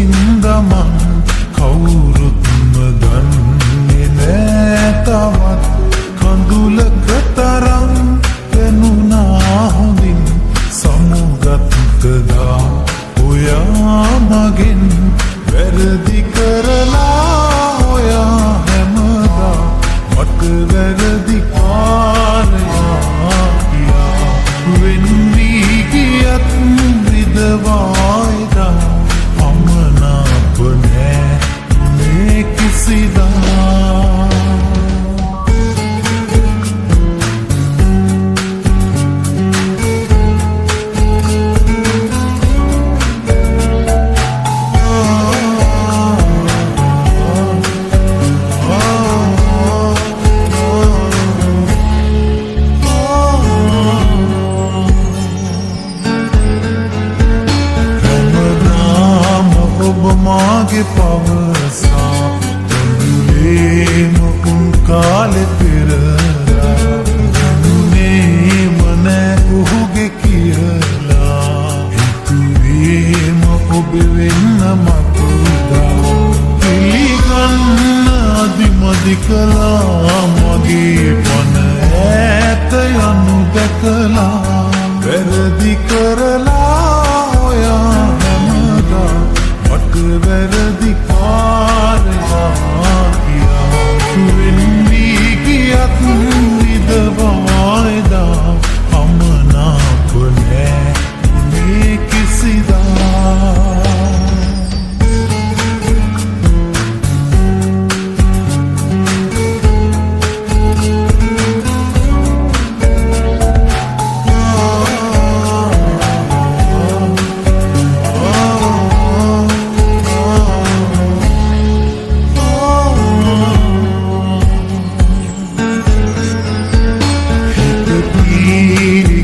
හින්දා මං කවුරුත්ම දන්නේ නෑ තවත් කඳුලක තරම් පෙනුනා හොඳින් සමුගත්කදා ඔයා මගෙන් වැරදි කරලා ඔයා හැමදා මට වැරදි කාරයා කියා වෙන් වී ගියත් විදවායිදා අමනාප නෑ මේ කිසිදා මාගේ පවසා තුලේම උන් කාලෙ පෙරලා නුනේම නෑ ඔහුගේ කියලා හිතුවේම ඔබ වෙන්න මතුදා පිළිගන්න අදිමදි කළා මගේ පන ඈත යනු දැකලා වැරදි කරලා ඔයා හැමදා මට වැරදි කාරයා කියා වෙන් වී ගියත් විදවායිදා අමනාප නෑ මේ කිසිදා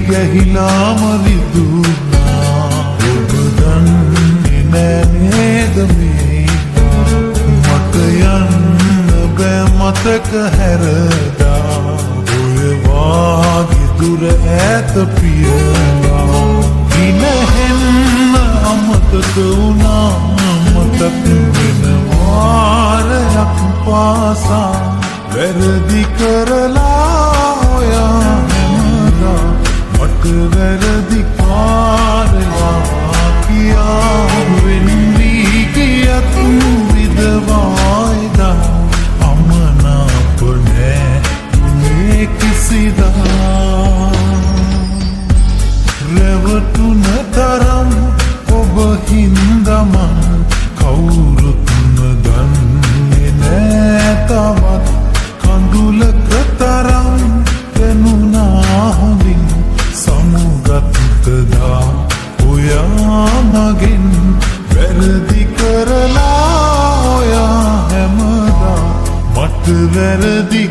ගහිලාම විදුනා ඔබ දන්නේ නෑ නේද මේවා මට යන්න බෑ මතක හැරදා ඔය වාගේ දුර ඈත පියලා ගිනහෙන්න අමතක වුණා මතක් වෙන වාරයක් පාසා වැරදි කරලා ඔයා හැමදා මට වැරදි කාරයා කියා වෙන් වී ගියත් විදවායිදා අමනාප නෑ මේ කිසිදා රැවටුන තරම් ඔබ හින්දා මං කවුරුත්ම දන්නේ නෑ තවත් කඳුලක තරම් පෙනුනා හොඳින් සමුගත්කදා ඔයා මගෙන් වැරදි කරලා ඔයා හැමදා මට වැරදි